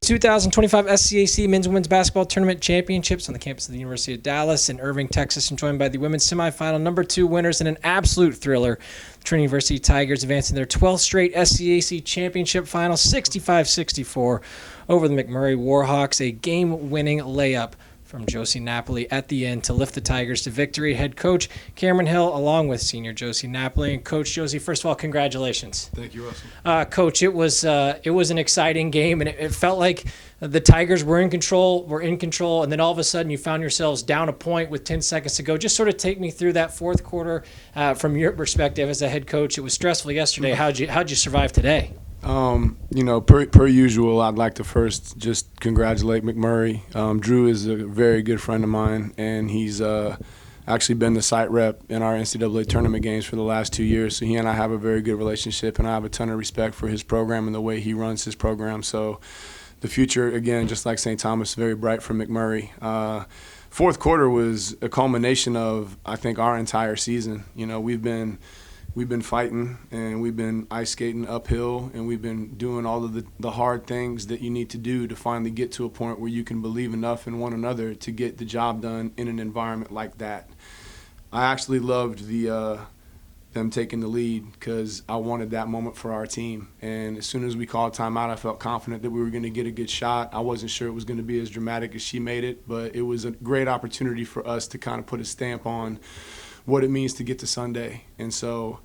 2025 SCAC Men's and Women's Basketball Tournament Championships on the campus of the University of Dallas in Irving, Texas, and joined by the women's semifinal number 2 winners in an absolute thriller. The Trinity University Tigers advancing their 12th straight SCAC Championship final, 65-64 over the McMurry Warhawks, a game-winning layup from Josie Napoli at the end to lift the Tigers to victory. Head coach Cameron Hill, along with senior Josie Napoli. And Coach Josie, first of all, congratulations. Thank you, Russell. Coach, it was an exciting game, and it felt like the Tigers were in control, and then all of a sudden you found yourselves down a point with 10 seconds to go. Just sort of take me through that fourth quarter from your perspective as a head coach. It was stressful yesterday. How'd you survive today? Per usual, I'd like to first just congratulate McMurry. Drew is a very good friend of mine, and he's actually been the site rep in our NCAA tournament games for the last 2 years. So he and I have a very good relationship, and I have a ton of respect for his program and the way he runs his program. So the future, again, just like St. Thomas, very bright for McMurry. Fourth quarter was a culmination of, I think, our entire season. We've been fighting, and we've been ice skating uphill, and we've been doing all of the hard things that you need to do to finally get to a point where you can believe enough in one another to get the job done in an environment like that. I actually loved them taking the lead because I wanted that moment for our team. And as soon as we called timeout, I felt confident that we were going to get a good shot. I wasn't sure it was going to be as dramatic as she made it, but it was a great opportunity for us to kind of put a stamp on what it means to get to Sunday. And so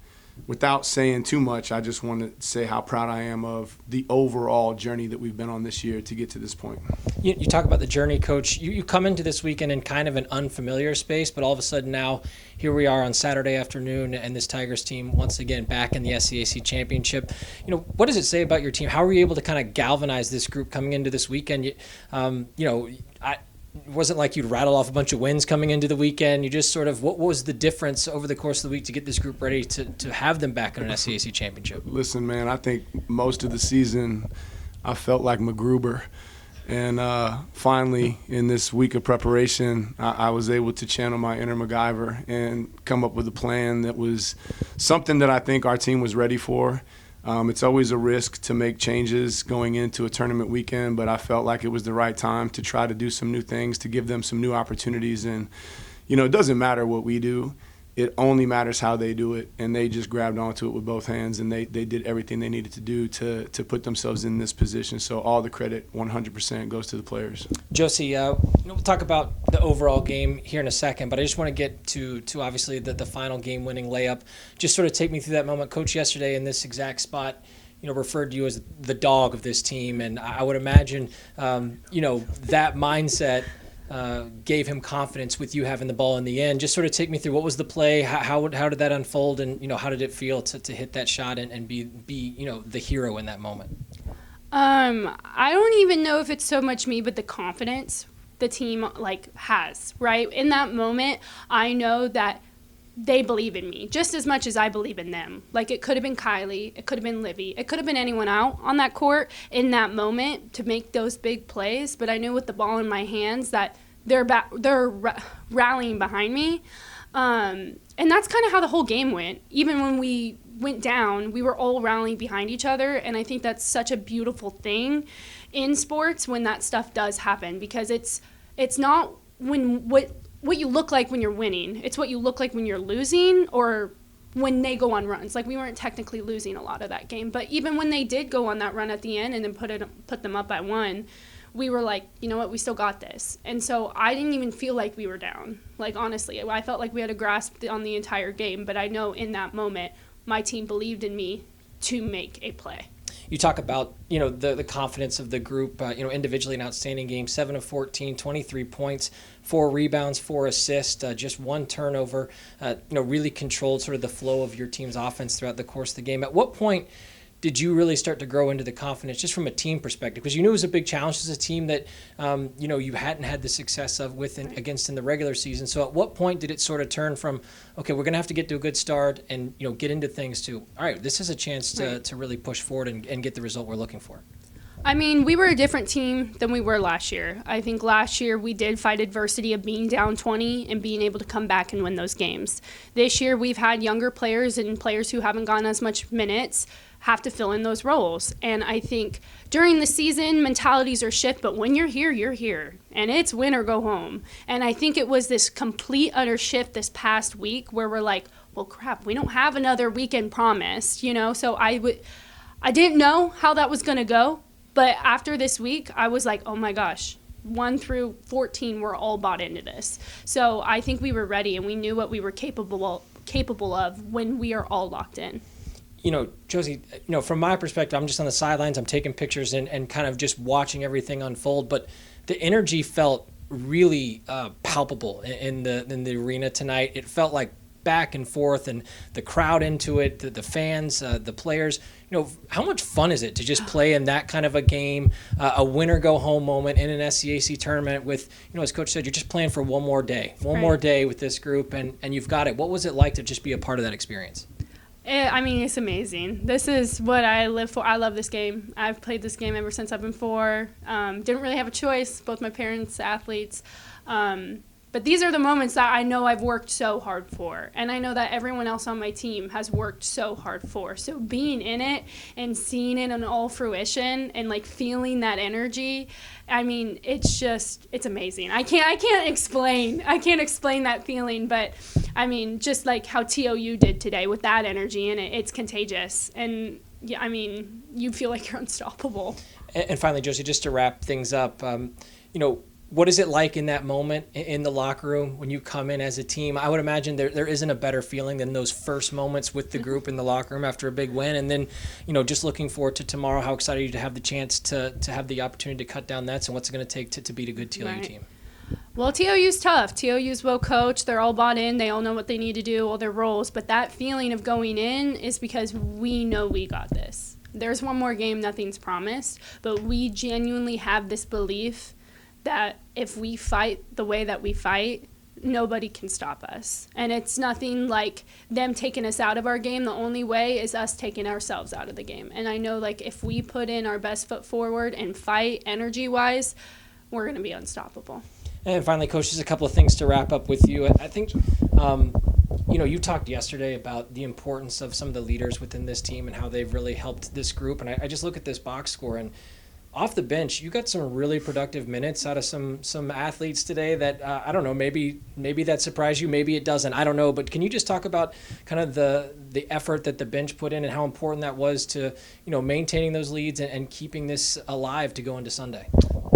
without saying too much, I just want to say how proud I am of the overall journey that we've been on this year to get to this point. You talk about the journey, Coach. You come into this weekend in kind of an unfamiliar space, but all of a sudden now here we are on Saturday afternoon, and this Tigers team once again back in the SCAC Championship. What does it say about your team? How were you able to kind of galvanize this group coming into this weekend? It wasn't like you'd rattle off a bunch of wins coming into the weekend. You just sort of, what was the difference over the course of the week to get this group ready to have them back in an SCAC championship? Listen, man, I think most of the season I felt like MacGruber. And finally, in this week of preparation, I was able to channel my inner MacGyver and come up with a plan that was something that I think our team was ready for. It's always a risk to make changes going into a tournament weekend, but I felt like it was the right time to try to do some new things, to give them some new opportunities. And, it doesn't matter what we do. It only matters how they do it, and they just grabbed onto it with both hands, and they did everything they needed to do to put themselves in this position. So all the credit, 100%, goes to the players. Josie, we'll talk about the overall game here in a second, but I just want to get to obviously the final game-winning layup. Just sort of take me through that moment. Coach yesterday in this exact spot, referred to you as the dog of this team, and I would imagine, that mindset gave him confidence with you having the ball in the end. Just sort of take me through what was the play, how did that unfold, and how did it feel to hit that shot and be the hero in that moment? I don't even know if it's so much me, but the confidence the team has, right? In that moment, I know that they believe in me just as much as I believe in them. It could have been Kylie, it could have been Livy, it could have been anyone out on that court in that moment to make those big plays, but I knew with the ball in my hands that they're rallying behind me. And that's kind of how the whole game went. Even when we went down, we were all rallying behind each other, and I think that's such a beautiful thing in sports when that stuff does happen, because it's not what you look like when you're winning. It's what you look like when you're losing or when they go on runs. We weren't technically losing a lot of that game, but even when they did go on that run at the end and then put them up by 1, we were like, you know what, we still got this. And so I didn't even feel like we were down. Honestly, I felt like we had a grasp on the entire game, but I know in that moment my team believed in me to make a play. You talk about, the confidence of the group, individually an outstanding game, 7 of 14, 23 points, 4 rebounds, 4 assists, just 1 turnover, really controlled sort of the flow of your team's offense throughout the course of the game. At what point did you really start to grow into the confidence just from a team perspective? Because you knew it was a big challenge as a team that, you hadn't had the success against in the regular season. So at what point did it sort of turn from, okay, we're going to have to get to a good start and, get into things to, all right, this is a chance to really push forward and get the result we're looking for? I mean, we were a different team than we were last year. I think last year we did fight adversity of being down 20 and being able to come back and win those games. This year we've had younger players and players who haven't gotten as much minutes have to fill in those roles. And I think during the season, mentalities are shift, but when you're here, you're here. And it's win or go home. And I think it was this complete utter shift this past week where we're like, well, crap, we don't have another weekend promised, you know? So I didn't know how that was going to go. But after this week, I was like, oh my gosh, 1 through 14, we're all bought into this. So I think we were ready and we knew what we were capable of when we are all locked in. You know, Josie, from my perspective, I'm just on the sidelines. I'm taking pictures and kind of just watching everything unfold. But the energy felt really palpable in the arena tonight. It felt like back and forth and the crowd into it, the fans, the players. How much fun is it to just play in that kind of a game, a win-or-go-home moment in an SCAC tournament with, as Coach said, you're just playing for one more day with this group, and you've got it. What was it like to just be a part of that experience? It's amazing. This is what I live for. I love this game. I've played this game ever since I've been 4. Didn't really have a choice. Both my parents, athletes. But these are the moments that I know I've worked so hard for. And I know that everyone else on my team has worked so hard for. So being in it and seeing it in all fruition and like feeling that energy, it's amazing. I can't explain that feeling, but just like how TOU did today with that energy in it, it's contagious. And yeah, you feel like you're unstoppable. And finally, Josie, just to wrap things up, what is it like in that moment in the locker room when you come in as a team? I would imagine there isn't a better feeling than those first moments with the group in the locker room after a big win. And then, just looking forward to tomorrow, how excited are you to have the chance to have the opportunity to cut down nets and what's it going to take to beat a good TOU team? Well, TOU's tough. TOU's well coached. They're all bought in. They all know what they need to do, all their roles. But that feeling of going in is because we know we got this. There's one more game, nothing's promised. But we genuinely have this belief that if we fight the way that we fight, nobody can stop us. And it's nothing like them taking us out of our game. The only way is us taking ourselves out of the game. And I know, if we put in our best foot forward and fight energy-wise, we're going to be unstoppable. And finally, Coach, just a couple of things to wrap up with you. I think, you talked yesterday about the importance of some of the leaders within this team and how they've really helped this group. And I just look at this box score, and off the bench, you got some really productive minutes out of some athletes today that, I don't know, maybe that surprised you, maybe it doesn't, I don't know. But can you just talk about kind of the effort that the bench put in and how important that was to, maintaining those leads and keeping this alive to go into Sunday?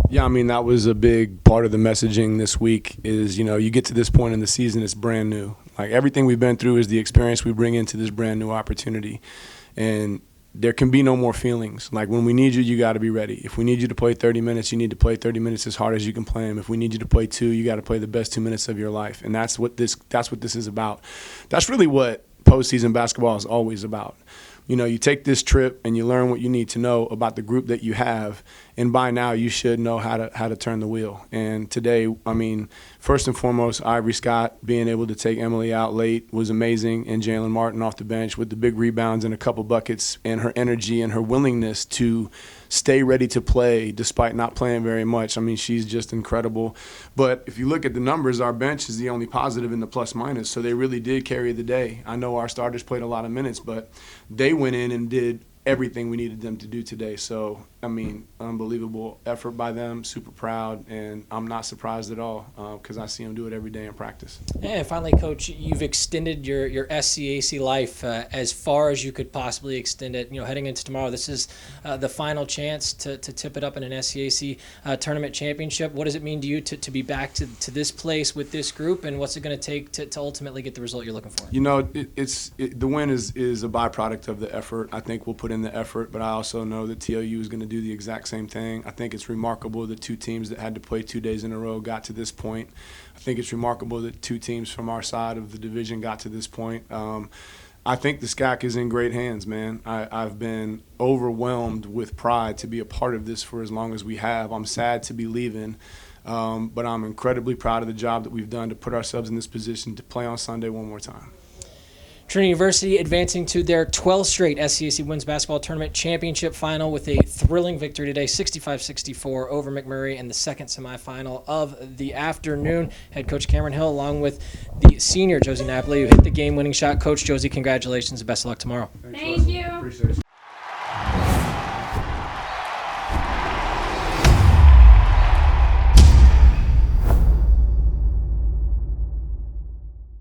Yeah, that was a big part of the messaging this week is, you get to this point in the season, it's brand new. Like everything we've been through is the experience we bring into this brand new opportunity. And there can be no more feelings. Like when we need you, you got to be ready. If we need you to play 30 minutes, you need to play 30 minutes as hard as you can play them. If we need you to play 2, you got to play the best 2 minutes of your life. And that's what this is about. That's really what postseason basketball is always about. You take this trip and you learn what you need to know about the group that you have, and by now you should know how to turn the wheel. And today, first and foremost, Ivory Scott being able to take Emily out late was amazing, and Jalen Martin off the bench with the big rebounds and a couple buckets, and her energy and her willingness to stay ready to play despite not playing very much. She's just incredible. But if you look at the numbers, our bench is the only positive in the plus-minus, so they really did carry the day. I know our starters played a lot of minutes, but they went in and did everything we needed them to do today. So, unbelievable effort by them, super proud, and I'm not surprised at all because I see them do it every day in practice. And finally, Coach, you've extended your SCAC life as far as you could possibly extend it. Heading into tomorrow, this is the final chance to tip it up in an SCAC tournament championship. What does it mean to you to be back to this place with this group, and what's it going to take to ultimately get the result you're looking for? The win is a byproduct of the effort. I think we'll put in the effort, but I also know that TOU is going to do the exact same thing. I think it's remarkable that 2 teams that had to play 2 days in a row got to this point. I think it's remarkable that 2 teams from our side of the division got to this point. I think the SCAC is in great hands, man. I've been overwhelmed with pride to be a part of this for as long as we have. I'm sad to be leaving, but I'm incredibly proud of the job that we've done to put ourselves in this position to play on Sunday one more time. Trinity University advancing to their 12th straight SCAC Women's Basketball Tournament Championship Final with a thrilling victory today, 65-64 over McMurry in the second semifinal of the afternoon. Head coach Cameron Hill along with the senior Josie Napoli who hit the game-winning shot. Coach Josie, congratulations and best of luck tomorrow. Thank you.